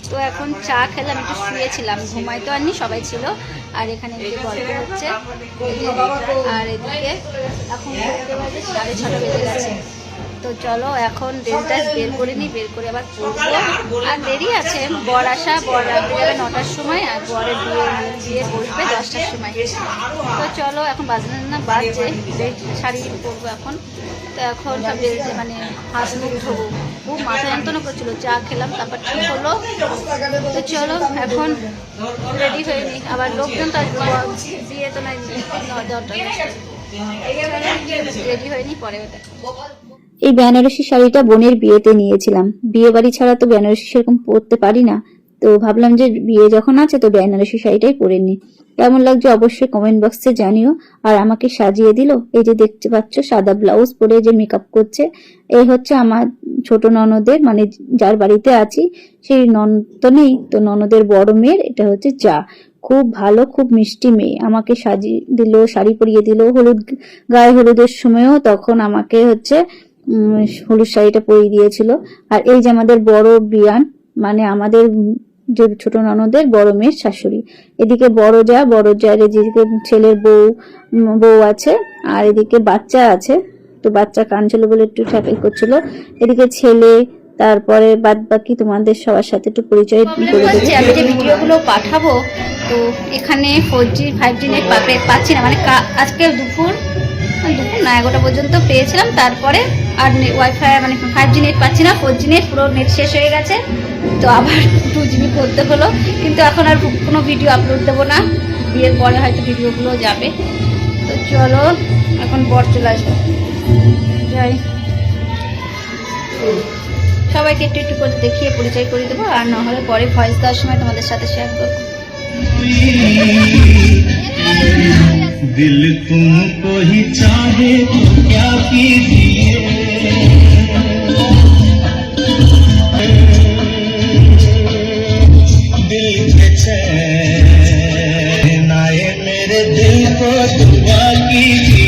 তো এখন চা খেলাম, একটু শুয়েছিলাম, ঘুমাই তো আননি, সবাই ছিল। আর এখানে গল্প হচ্ছে, আর এদিকে এখন 6:30 বেজে গেছে। তো চলো এখন ড্রেসটা বের করে নিই, বের করে আবার পরবো। আর দেরি আছে, বর আসা, বর রাখতে যাবে 9টার সময়, আর বরের বিয়ে বসবে 10টার সময়। তো চলো এখন বাজে না বাজছে, শাড়ি পরবো এখন। তো এখন সব মানে হাত মুখ ধোবো, খুব মাথা যন্ত্রণা করছিল, চা খেলাম তারপর ঠিক হলো। তো চলো এখন রেডি হয়ে নিই, আবার লোকজন তো বিয়ে তো নাই, রেডি হয়ে নিই, পরে এই বেনারসি শাড়িটা বোনের বিয়েতে নিয়েছিলাম। বিয়ে বাড়ি ছাড়া তো বেনারসি সেরকম পরতে পারি না, তো ভাবলাম যে বিয়ে যখন আছে তো বেনারসি শাড়িটাই পরে নি। কেমন লাগছে অবশ্যই কমেন্ট বক্সে জানিও। আর আমাকে সাজিয়ে দিল, এই যে দেখতে পাচ্ছ সাদা ব্লাউজ পরে যে মেকআপ করছে, এই হচ্ছে আমার ছোট ননদের, মানে যার বাড়িতে আছি সেই ননদ তো নেই, তো ননদের বড় মেয়ের এটা হচ্ছে যা। খুব ভালো, খুব মিষ্টি মেয়ে, আমাকে সাজিয়ে দিল, শাড়ি পরিয়ে দিল। হলুদ গায়ে হলুদের সময়ও তখন আমাকে হচ্ছে হলুদ শাড়িটা পরিয়ে দিয়েছিল। আর এই যে আমাদের বড় বিয়ান, মানে আমাদের যে ছোট ননদের বড় মেয়ের শাশুড়ি। এদিকে বড় যা এদিকে ছেলের বউ আছে, আর এদিকে বাচ্চা আছে, তো বাচ্চা কাঁদছিল বলে একটু ঠ্যাকাই করছিল। এদিকে ছেলে, তারপরে বাদ বাকি তোমাদের সবার সাথে একটু পরিচয় করে দিচ্ছি। আমি যে ভিডিওগুলো পাঠাবো, তো এখানে 4G 5G নেট পাচ্ছি না, মানে আজকে দুপুর না 11টা পর্যন্ত পেয়েছিলাম, তারপরে আর ওয়াইফাই মানে 5G নেট পাচ্ছি না, 4G নেট পুরো নেট শেষ হয়ে গেছে। তো আবার 2GB করতে হলো, কিন্তু এখন আর কোনো ভিডিও আপলোড দেবো না, বিয়ের পরে হয়তো ভিডিওগুলো যাবে। তো চলো এখন বর চলে আসবো, যাই, সবাইকে একটু একটু করে দেখিয়ে পরিচয় করে দেবো, আর না হলে পরে ভয়েস দেওয়ার সময় তোমাদের সাথে শেয়ার করবো। दिल तुमको ही चाहे तो क्या कीजिए, दिल के चैन आए मेरे दिल को दुआ कीजिए।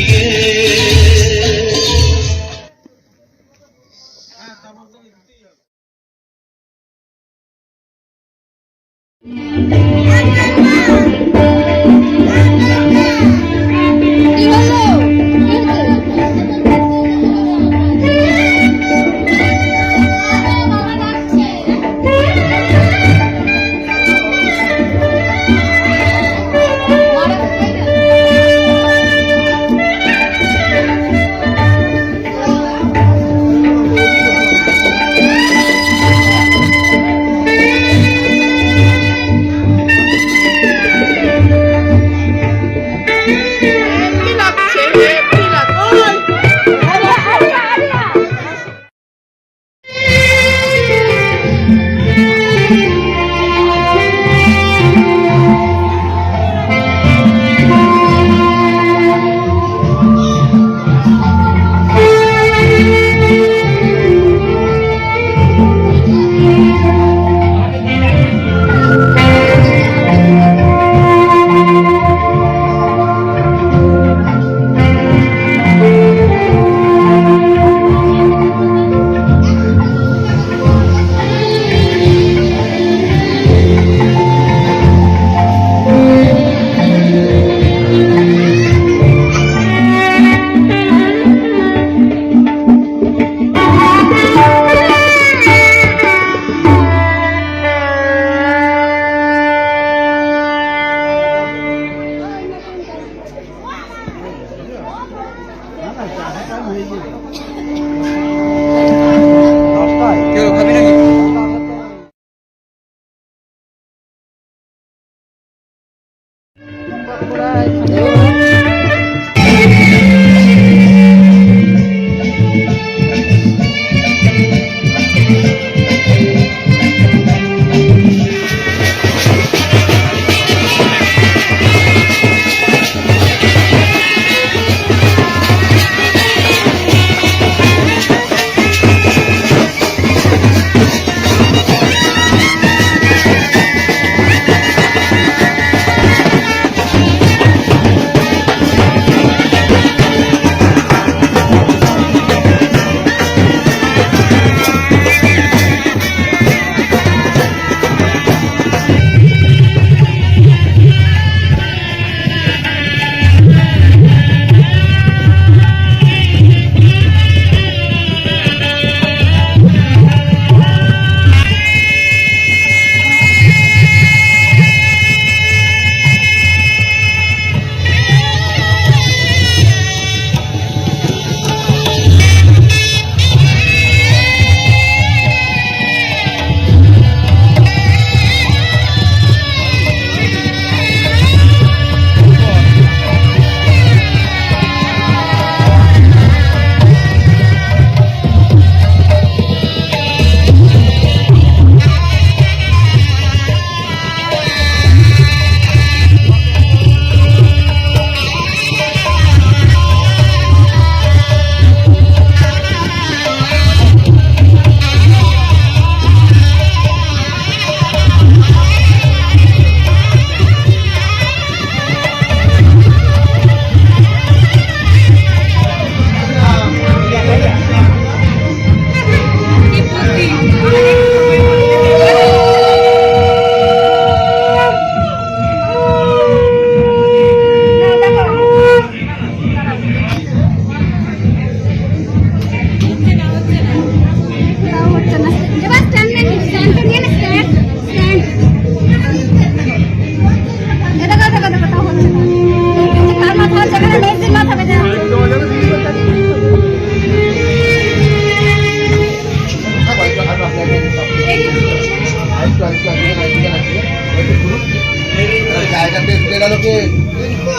বেড়ালোকে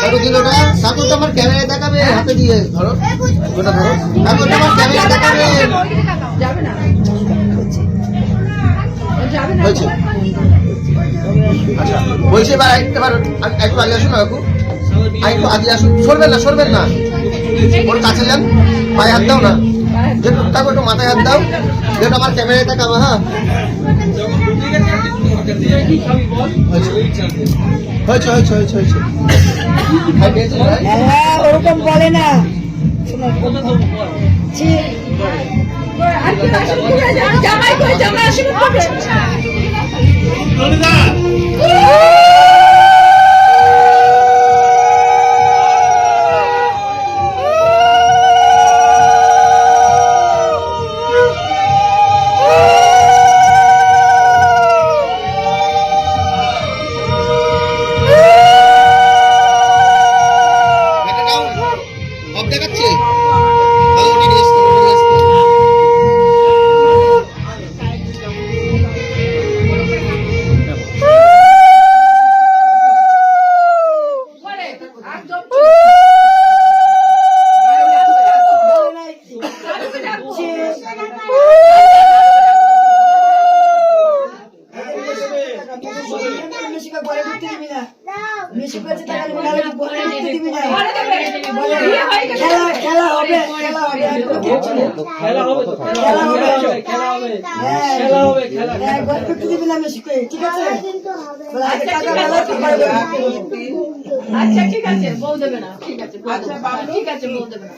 কত দিল ওটা? ঠাকুরটা আমার ক্যামেরায় দেখাবে, হাতে দিয়ে ধরো ওটা ধরো, ঠাকুরটা আমার ক্যামেরায় দেখাবে। হয়েছে আচ্ছা বলছি এবার একটু আগে আসুন না কাকু, একটু আগে আসুন, সরবেন না ওর কাছে যান, পায়ে হাত দাও না, যেটা তাকে একটু মাথায় হাত দাও, যেটা আমার ক্যামেরায় দেখাবো। হ্যাঁ হয়েছে ওরকম বলে না। দেখাচ্ছে আচ্ছা ঠিক আছে বউ দেবে না, ঠিক আছে ঠিক আছে বউ দেবে না।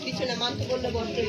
পিছনে মানতে বললে বসতে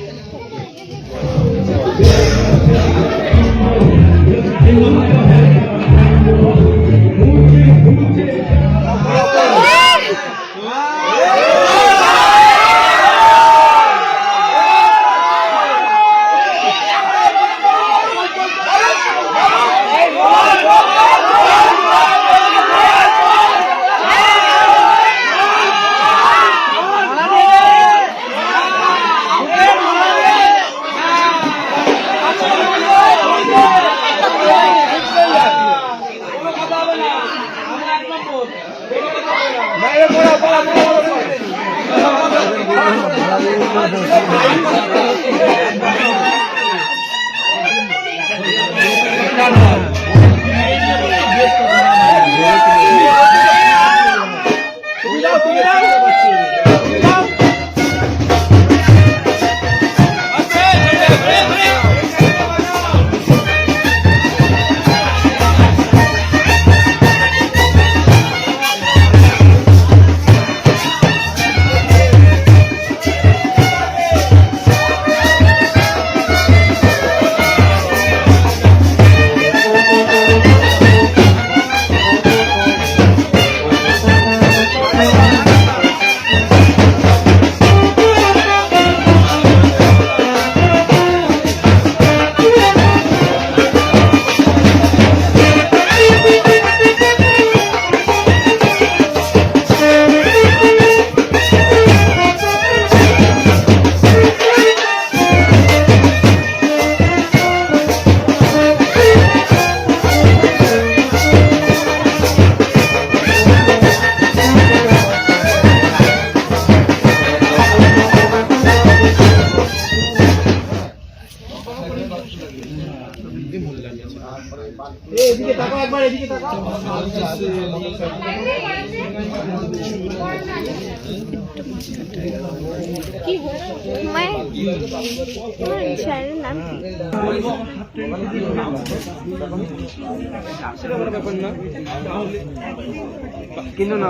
কিন্তু না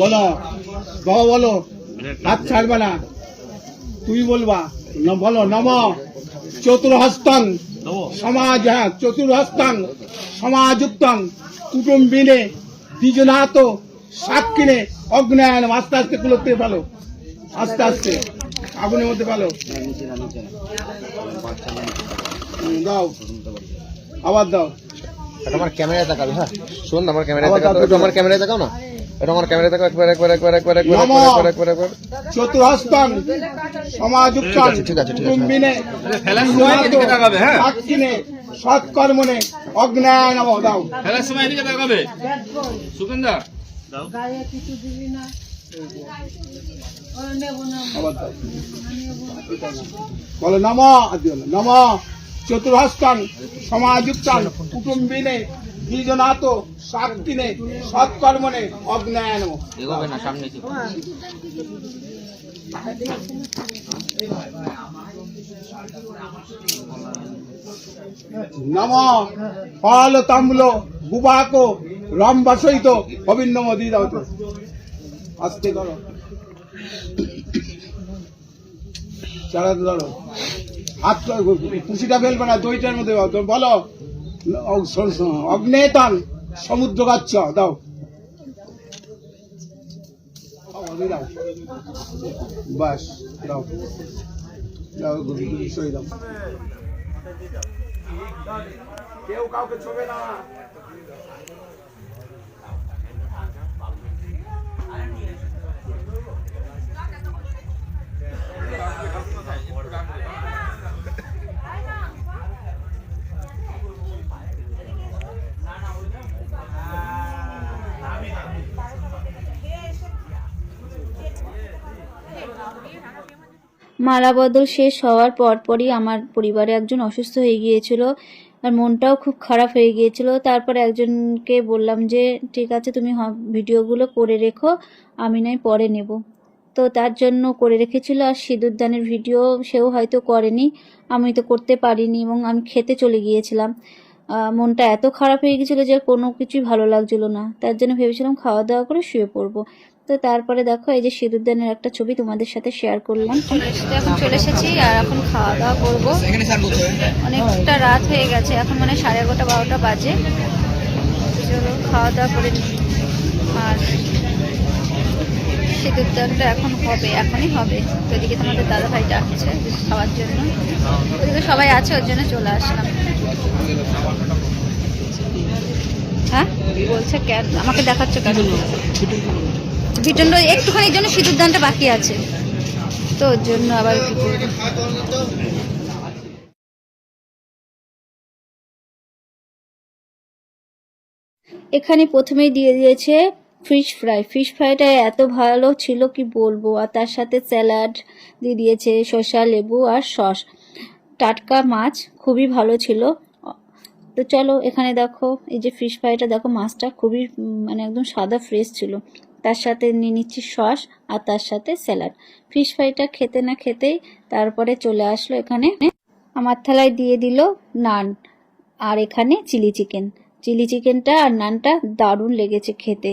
বলো বাবা বলো হাত ছাড়বে না, তুই বলবা বলো নম চতুর্হস্তং সমাজ, হ্যাঁ চতুর্হস্তং সমাযুক্তং কুটুম্বিনে দ্বিজনাথ সাক্ষিণে অগ্নায়ন। আস্তে আস্তে কুলোতে ফেলো, আস্তে আস্তে আগুনের মধ্যে ফেলো। দাও, আবার দাও। এটা আমার ক্যামেরায় তাকাবি, হ্যাঁ শোন আমার ক্যামেরায় তাকাও, একটু আমার ক্যামেরায় তাকাও না, এটা আমার ক্যামেরায় তাকাও, একবার একবার একবার একবার একবার একবার একবার একবার। চতুর্হস্তং সমাযুক্তং ঠিক আছে, ঠিক আছে। কুটুম্বিনে সাক্ষিণে সৎকর্মণে অগ্নায় নমঃ। দাও, খেলার সময় এদিকে তাকাবে সুগন্ধা। আবার দাও। বলো নম, নম চতুর্হস্তং সমাযুক্তং কুটুম্বিনে দ্বিজনাথ সাক্ষিণে সৎকর্মণে অগ্নায় নমঃ। এগোবে না, সামনে ছিল। নম ফল তাম্বুল গুবাক রম্বসহিত অভিন্নম দিয়ে দাও তো, আস্তে করো, চালাতে ধরো, হাত কুশিটা ফেলবে না, দইটার মধ্যে বলো অগ্নেতান সমুদ্র গাচ্ছ। দাও, দাও, বাস দাও, দাও, সই দাও। কেউ কাউকে ছোবে না। মালা বদল শেষ হওয়ার পরপরই আমার পরিবারে একজন অসুস্থ হয়ে গিয়েছিল আর মনটাও খুব খারাপ হয়ে গিয়েছিল। তারপর একজনকে বললাম যে ঠিক আছে তুমি ভিডিওগুলো করে রেখো, আমি নয় পরে নেব। তো তার জন্য করে রেখেছিল। আর সিঁদুরদানের ভিডিও সেও হয়তো করেনি, আমি তো করতে পারিনি এবং আমি খেতে চলে গিয়েছিলাম। মনটা এত খারাপ হয়ে গেছিলো যে কোনো কিছুই ভালো লাগছিল না, তার জন্য ভেবেছিলাম খাওয়া দাওয়া করে শুয়ে পড়বো। তো তারপরে দেখো এই যে সিঁদুরদানের একটা ছবি তোমাদের সাথে শেয়ার করলাম। এখন চলে এসেছি আর এখন খাওয়া দাওয়া করবো। অনেকটা রাত হয়ে গেছে, এখন মানে 11:30 12টা বাজে। চলো খাওয়া দাওয়া করে নিই। আর সিঁদুরদানটা এখন হবে, এখনই হবে। তো এদিকে তোমাদের দাদা ভাই ডাকছে খাওয়ার জন্য, ওদিকে সবাই আছে, ওর জন্য চলে আসলাম। হ্যাঁ বলছে কেন আমাকে দেখাচ্ছ কেন? বিটনটা একটুখানির জন্য সিঁদুরদানটা বাকি আছে, তো ওর জন্য আবার কি করবো। এখানে প্রথমেই দিয়ে দিয়েছে ফিশ ফ্রাই। ফিশ ফ্রাইটা এত ভালো ছিল কি বলবো। আর তার সাথে স্যালাড দিয়ে দিয়েছে, শসা, লেবু আর সস। টাটকা মাছ খুবই ভালো ছিল। তো চলো এখানে দেখো এই যে ফিশ ফ্রাইটা দেখো, মাছটা খুবই মানে একদম সাদা ফ্রেশ ছিল। তার সাথে নিয়ে নিচ্ছি সস আর তার সাথে স্যালাড। ফিশ ফ্রাইটা খেতে না খেতেই তারপরে চলে আসলো এখানে আমার থালায় দিয়ে দিল নান আর এখানে চিলি চিকেন। চিলি চিকেনটা আর নানটা দারুণ লেগেছে খেতে।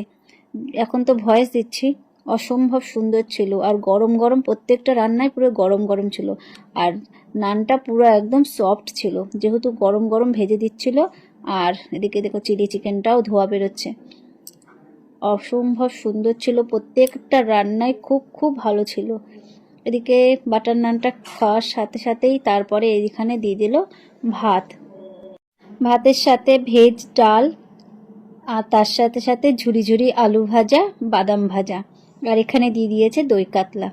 এখন তো ভয়েস দিচ্ছি, অসম্ভব সুন্দর ছিল। আর গরম গরম, প্রত্যেকটা রান্নায় পুরো গরম গরম ছিল। আর নানটা পুরো একদম সফট ছিল, যেহেতু গরম গরম ভেজে দিচ্ছিল। আর এদিকে দেখো চিলি চিকেনটাও ধোয়া বেরোচ্ছে। অসম্ভব সুন্দর ছিল, প্রত্যেকটা রান্নায় খুব খুব ভালো ছিল। এদিকে বাটার নানটা খাওয়ার সাথে সাথেই তারপরে এখানে দিয়ে দিল ভাত। ভাতের সাথে ভেজ ডাল আর তার সাথে সাথে ঝুরি ঝুরি আলু ভাজা, বাদাম ভাজা। আর এখানে দিয়ে দিয়েছে দই কাতলা।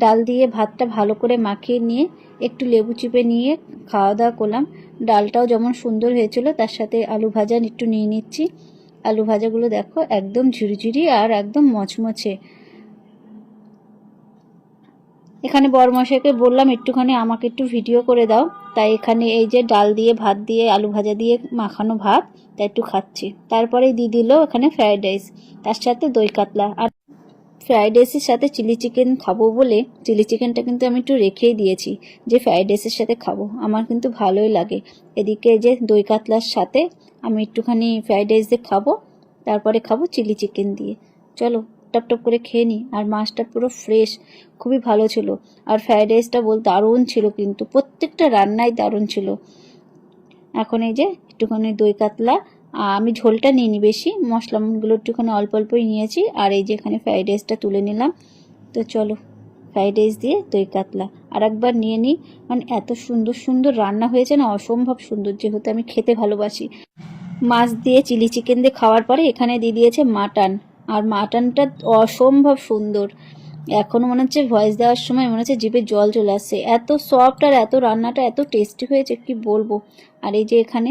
ডাল দিয়ে ভাতটা ভালো করে মাখিয়ে নিয়ে একটু লেবু চিপে নিয়ে খাওয়া দাওয়া করলাম। ডালটাও যেমন সুন্দর হয়েছিল, তার সাথে আলু ভাজা একটু নিয়ে নিচ্ছি। আলু ভাজাগুলো দেখো একদম ঝুরিঝুরি আর একদম মচমচে। এখানে বড়মশাইকে বললাম একটুখানি আমাকে একটু ভিডিও করে দাও, তাই এখানে এই যে ডাল দিয়ে ভাত দিয়ে আলু ভাজা দিয়ে মাখানো ভাত, তাই একটু খাচ্ছি। তারপরে দিয়ে দিল এখানে ফ্রাইড রাইস, তার সাথে দই কাতলা। আর ফ্রাইড রাইসের সাথে চিলি চিকেন খাবো বলে চিলি চিকেনটা কিন্তু আমি একটু রেখেই দিয়েছি, যে ফ্রাইড রাইসের সাথে খাবো, আমার কিন্তু ভালোই লাগে। এদিকে যে দই কাতলার সাথে আমি একটুখানি ফ্রাইড রাইস দিয়ে খাবো, তারপরে খাবো চিলি চিকেন দিয়ে। চলো টপ টপ করে খেয়ে নিই। আর মাছটা পুরো ফ্রেশ, খুবই ভালো ছিল। আর ফ্রাইড রাইসটা দারুণ ছিল, কিন্তু প্রত্যেকটা রান্নাই দারুণ ছিল। এখন এই যে একটুখানি দই কাতলা, আমি ঝোলটা নিইনি বেশি, মশলাগুলো একটুখানি অল্প অল্পই নিয়েছি। আর এই যে এখানে ফ্রাইড রাইসটা তুলে নিলাম। তো চলো ফ্রাইড রাইস দিয়ে দই কাতলা আর একবার নিয়ে নিই। মানে এত সুন্দর সুন্দর রান্না হয়েছে না, অসম্ভব সুন্দর, যেহেতু আমি খেতে ভালোবাসি। মাছ দিয়ে চিলি চিকেন দিয়ে খাওয়ার পরে এখানে দিয়ে দিয়েছে মাটন। আর মাটনটা অসম্ভব সুন্দর, এখনও মনে হচ্ছে ভয়েস দেওয়ার সময় মনে হচ্ছে জিভে জল চলে আসছে, এত সফট আর এত রান্নাটা এত টেস্টি হয়েছে কি বলবো। আর এই যে এখানে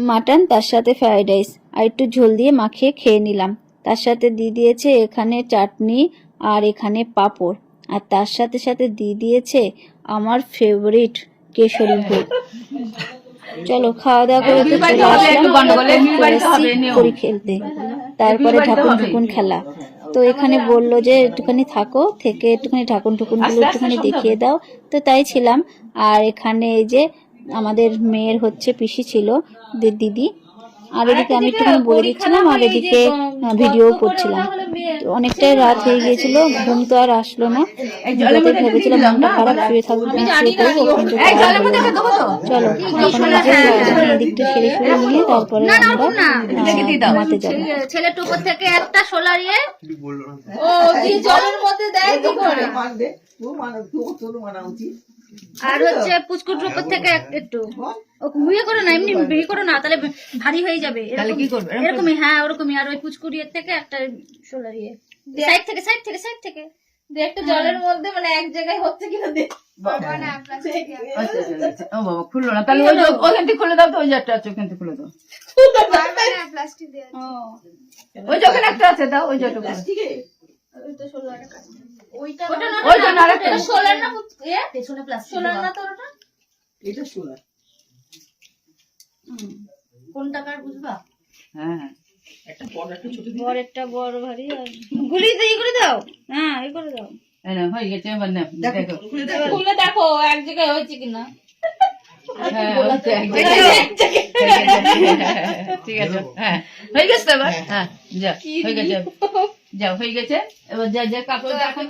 মাটন, তার সাথে ফ্রাইড রাইস আর একটু ঝোল দিয়ে মাখিয়ে খেয়ে নিলাম। তার সাথে দিয়ে দিয়েছে এখানে চাটনি আর এখানে পাঁপড়। আর তার সাথে সাথে দিয়ে দিয়েছে আমার ফেভারিট কেশরী ভোগ। চলো খাওয়া দাওয়া করে তো চলে আসলাম করি খেলতে, তারপরে ঢাকুন ঢুকুন খেলা। তো এখানে বললো যে একটুখানি থাকো, থেকে একটুখানি ঢাকুন ঠুকুনগুলো একটুখানি দেখিয়ে দাও। তো তাই ছিলাম। আর এখানে এই যে আমাদের মেয়ের হচ্ছে পিসি ছিল, দিদি। আর এদিকে আমি একটুখানি বলে দিচ্ছিলাম আর এদিকে ভিডিও করছিলাম। তো অনেকটাই রাত হয়ে গিয়েছিল, ঘুম তো আর আসলো না। যতই ভেবেছিলাম মনটা খারাপ, শুয়ে থাকবো শুয়ে পড়বো, কিন্তু চলো এখন এদিকটা সেরে শুরু নিয়ে তারপরে আমরা ঘুমাতে যাবো। ছেলে টুকুর থেকে একটা সোলার ইয়ে ও দিয়ে জলের মধ্যে দেয় কি করে? আর হচ্ছে পুচকুট উপর থেকে একটু ঘুমিয়ে করো না, এমনি বিয়ে করো না, তাহলে ভারী হয়ে যাবে। এরকমই, হ্যাঁ ওরকমই। আর ওই পুচকুড়িয়ের থেকে একটা সোলার ইয়ে সাইড থেকে সাইড থেকে সাইড থেকে দিয়ে একটা জলের মধ্যে মানে এক জায়গায় হচ্ছে কিনা দেখ। ও বাবা খুললো না, তাহলে ওখান থেকে খুলে দাও তো, ওই যে একটা আছে ওখান থেকে খুলে দাও। ওই যে ওখানে একটা আছে, দাও ওই যে একটা সোলার না পেছনে প্লাস্টিক সোলার না তো ওটা, এটা সোলার। কোন টাকার বুঝবা? হ্যাঁ বড়টা বড় ভারী। আর গুলি দাও, হ্যাঁ এই করে দাও। হয়ে গেছে, এবার না দেখো খুলে দেখো এক জায়গায় হয়েছে কিনা। ঠিক আছে, হ্যাঁ হয়ে গেছে এবার। হ্যাঁ যা হয়ে গেছে, যাও হয়ে গেছে। এবার যা যা কাপড় দেখো।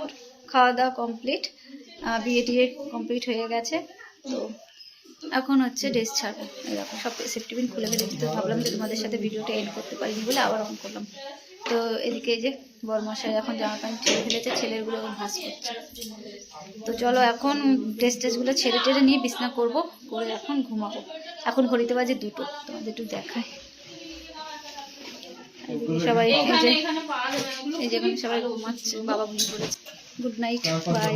খাওয়া দাওয়া কমপ্লিট, বিয়ে টিয়ে কমপ্লিট হয়ে গেছে। তো এখন হচ্ছে ড্রেস ছাড়বো। এরকম সব সেফটিপিন খুলে ফেলেছি। তো ভাবলাম যে তোমাদের সাথে ভিডিওটা এন্ড করতে পারিনি বলে আবার অন করলাম। তো এদিকে এই যে বরমশাই এখন জামা প্যান্ট ছেড়ে ফেলেছে, ছেলেরগুলো ভাঁজ করছে। তো চলো এখন ড্রেসগুলো ছেড়ে টেড়ে নিয়ে বিছনা করবো, করে এখন ঘুমাবো। এখন ঘড়িতে বাজে 2টো, তোমাদের একটু দেখায়। সবাই এই যে এখন সবাই ঘুমাচ্ছে, বাবা ঘুমিয়ে পড়েছে। Good night, by.